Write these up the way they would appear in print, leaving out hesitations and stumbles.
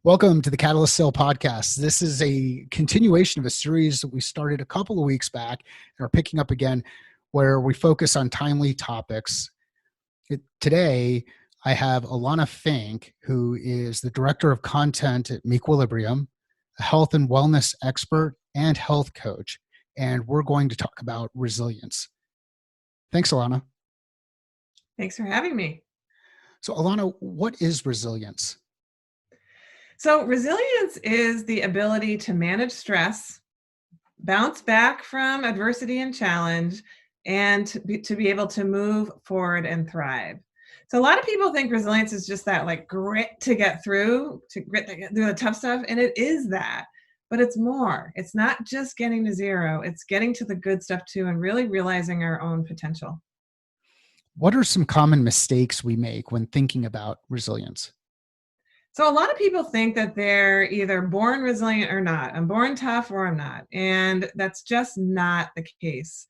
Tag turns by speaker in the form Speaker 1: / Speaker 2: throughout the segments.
Speaker 1: Welcome to the Catalyst Sale podcast. This is a continuation of a series that we started a couple of weeks back and are picking up again, where we focus on timely topics. Today, I have Alanna Fincke, who is the Director of Content at meQuilibrium, a health and wellness expert and health coach, and we're going to talk about resilience. Thanks, Alanna.
Speaker 2: Thanks for having me.
Speaker 1: So, Alanna, what is resilience?
Speaker 2: So resilience is the ability to manage stress, bounce back from adversity and challenge, and to be able to move forward and thrive. So a lot of people think resilience is just that like grit to get through, the tough stuff, and it is that. But it's more. It's not just getting to zero. It's getting to the good stuff too and really realizing our own potential.
Speaker 1: What are some common mistakes we make when thinking about resilience?
Speaker 2: So a lot of people think that they're either born resilient or not. I'm born tough or I'm not. And that's just not the case.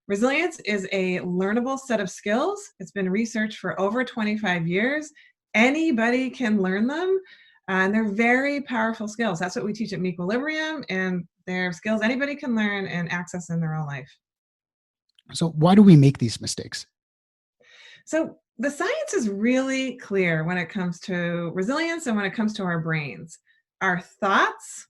Speaker 2: Resilience is a learnable set of skills. It's been researched for over 25 years. Anybody can learn them. And they're very powerful skills. That's what we teach at meQuilibrium. And they're skills anybody can learn and access in their own life.
Speaker 1: So why do we make these mistakes?
Speaker 2: So the science is really clear when it comes to resilience and when it comes to our brains. Our thoughts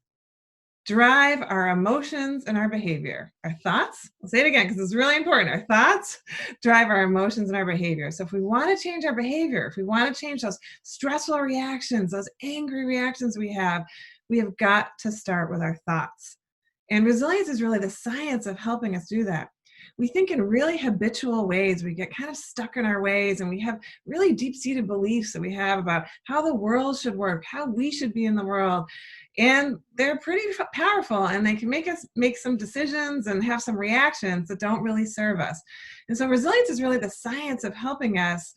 Speaker 2: drive our emotions and our behavior. Our thoughts, I'll say it again because it's really important. Our thoughts drive our emotions and our behavior. So if we want to change our behavior, if we want to change those stressful reactions, those angry reactions we have got to start with our thoughts. And resilience is really the science of helping us do that. We think in really habitual ways. We get kind of stuck in our ways, and we have really deep-seated beliefs that we have about how the world should work, how we should be in the world. And they're pretty powerful, and they can make us make some decisions and have some reactions that don't really serve us. And so resilience is really the science of helping us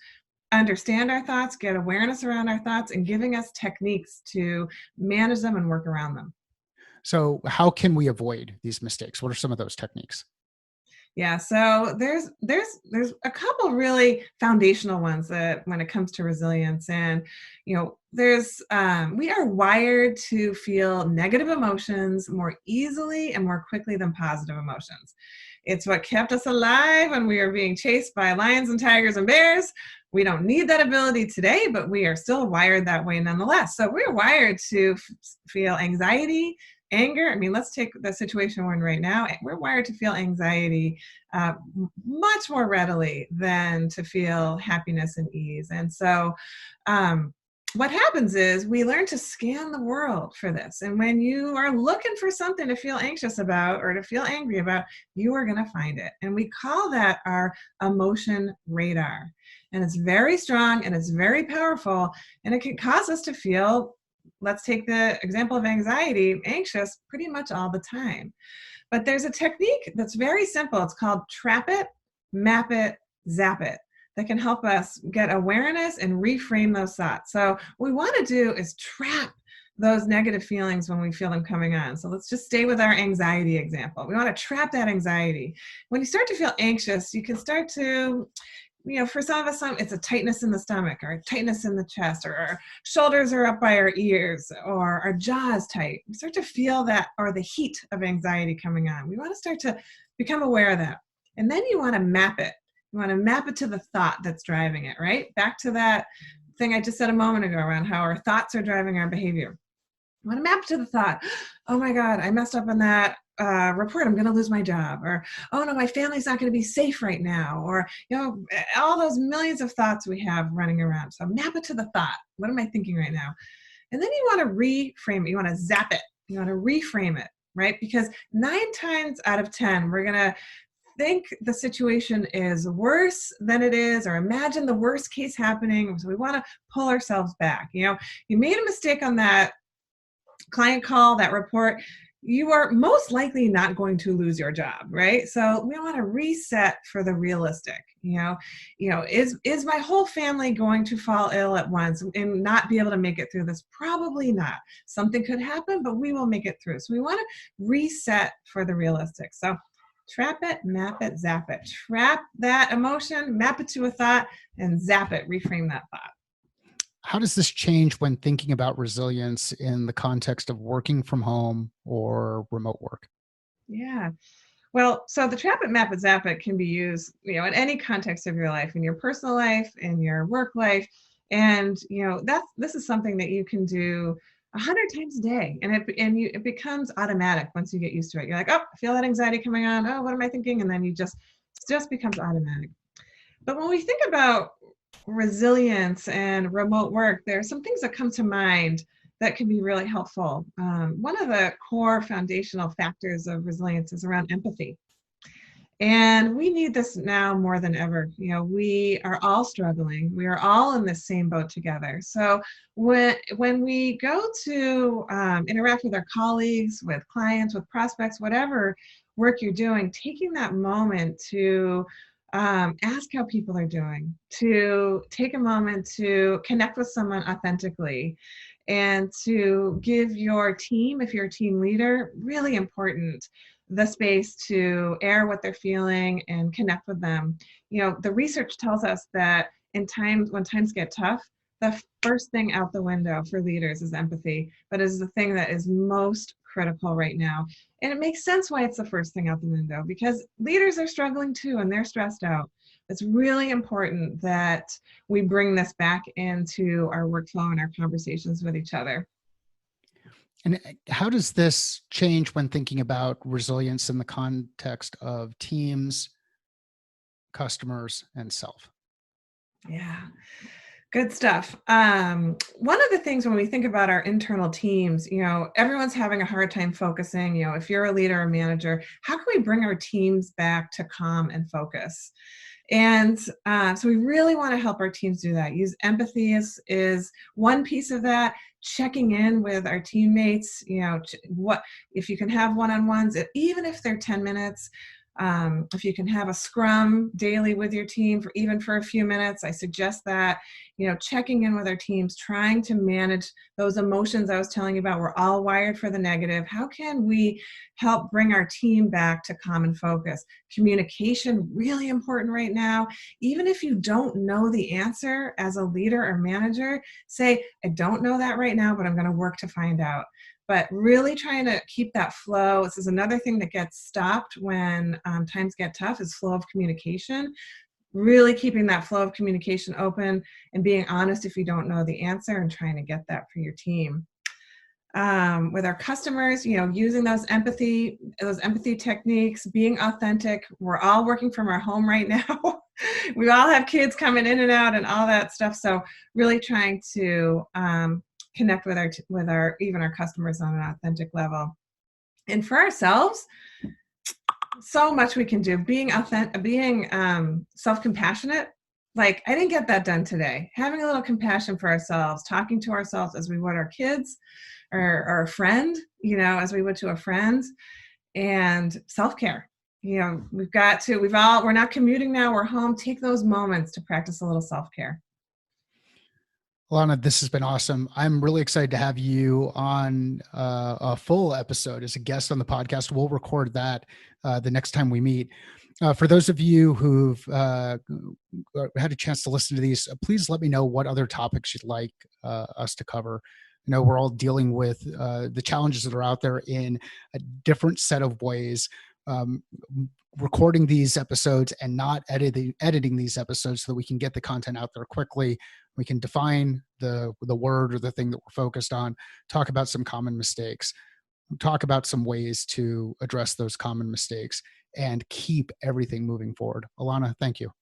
Speaker 2: understand our thoughts, get awareness around our thoughts, and giving us techniques to manage them and work around them.
Speaker 1: So how can we avoid these mistakes? What are some of those techniques?
Speaker 2: Yeah, so there's a couple really foundational ones that when it comes to resilience, and there's we are wired to feel negative emotions more easily and more quickly than positive emotions. It's what kept us alive when we were being chased by lions and tigers and bears. We don't need that ability today, but we are still wired that way nonetheless. So we're wired to feel anxiety, anger. I mean, let's take the situation we're in right now. We're wired to feel anxiety much more readily than to feel happiness and ease. And so what happens is we learn to scan the world for this. And when you are looking for something to feel anxious about or to feel angry about, you are going to find it. And we call that our emotion radar. And it's very strong and it's very powerful. And it can cause us to feel, let's take the example of anxiety, anxious pretty much all the time. But there's a technique that's very simple. It's called trap it, map it, zap it, that can help us get awareness and reframe those thoughts. So what we want to do is trap those negative feelings when we feel them coming on. So let's just stay with our anxiety example. We want to trap that anxiety. When you start to feel anxious, you can start to, for some of us, it's a tightness in the stomach or a tightness in the chest, or our shoulders are up by our ears, or our jaw is tight. We start to feel that, or the heat of anxiety coming on. We want to start to become aware of that. And then you want to map it. You want to map it to the thought that's driving it, right? Back to that thing I just said a moment ago around how our thoughts are driving our behavior. You want to map to the thought, oh my God, I messed up on that report, I'm going to lose my job, or, oh no, my family's not going to be safe right now, or, all those millions of thoughts we have running around. So map it to the thought. What am I thinking right now? And then you want to reframe it. You want to zap it. You want to reframe it, right? Because 9 times out of 10, we're going to think the situation is worse than it is, or imagine the worst case happening. So we want to pull ourselves back. You made a mistake on that client call, that report. You are most likely not going to lose your job, right? So we want to reset for the realistic. Is my whole family going to fall ill at once and not be able to make it through this? Probably not. Something could happen, but we will make it through. So we want to reset for the realistic. So trap it, map it, zap it. Trap that emotion, map it to a thought, and zap it, reframe that thought.
Speaker 1: How does this change when thinking about resilience in the context of working from home or remote work?
Speaker 2: Yeah. Well, so the Trap It, Map It, Zap It can be used, in any context of your life, in your personal life, in your work life, and this is something that you can do 100 times a day, and it becomes automatic once you get used to it. You're like, oh, I feel that anxiety coming on. Oh, what am I thinking? And then you just becomes automatic. But when we think about resilience and remote work, there are some things that come to mind that can be really helpful. One of the core foundational factors of resilience is around empathy. And we need this now more than ever. We are all struggling. We are all in the same boat together. So when we go to interact with our colleagues, with clients, with prospects, whatever work you're doing, taking that moment to ask how people are doing, to take a moment to connect with someone authentically, and to give your team, if you're a team leader, really important, the space to air what they're feeling and connect with them. The research tells us that when times get tough, the first thing out the window for leaders is empathy, but is the thing that is most critical right now. And it makes sense why it's the first thing out the window, because leaders are struggling too and they're stressed out. It's really important that we bring this back into our workflow and our conversations with each other.
Speaker 1: And how does this change when thinking about resilience in the context of teams, customers, and self?
Speaker 2: Yeah. Good stuff. One of the things when we think about our internal teams, everyone's having a hard time focusing. If you're a leader or manager, how can we bring our teams back to calm and focus? And so we really want to help our teams do that. Use empathy is one piece of that. Checking in with our teammates, what if you can have one-on-ones, even if they're 10 minutes. If you can have a scrum daily with your team even for a few minutes, I suggest that. Checking in with our teams, trying to manage those emotions I was telling you about. We're all wired for the negative. How can we help bring our team back to common focus? Communication, really important right now. Even if you don't know the answer as a leader or manager, say, I don't know that right now, but I'm going to work to find out. But really trying to keep that flow. This is another thing that gets stopped when times get tough, is flow of communication. Really keeping that flow of communication open and being honest if you don't know the answer, and trying to get that for your team. With our customers, using those empathy techniques, being authentic. We're all working from our home right now. We all have kids coming in and out and all that stuff. So really trying to connect with our even our customers on an authentic level. And for ourselves, so much we can do. Being self-compassionate. Like, I didn't get that done today. Having a little compassion for ourselves, talking to ourselves as we would our kids or a friend, as we would to a friend. And self-care. We're not commuting now, we're home. Take those moments to practice a little self-care.
Speaker 1: Alanna, this has been awesome. I'm really excited to have you on a full episode as a guest on the podcast. We'll record that the next time we meet. For those of you who've had a chance to listen to these, please let me know what other topics you'd like us to cover. I know we're all dealing with the challenges that are out there in a different set of ways. Recording these episodes and not editing these episodes so that we can get the content out there quickly. We can define the word or the thing that we're focused on, talk about some common mistakes, talk about some ways to address those common mistakes, and keep everything moving forward. Alanna, thank you.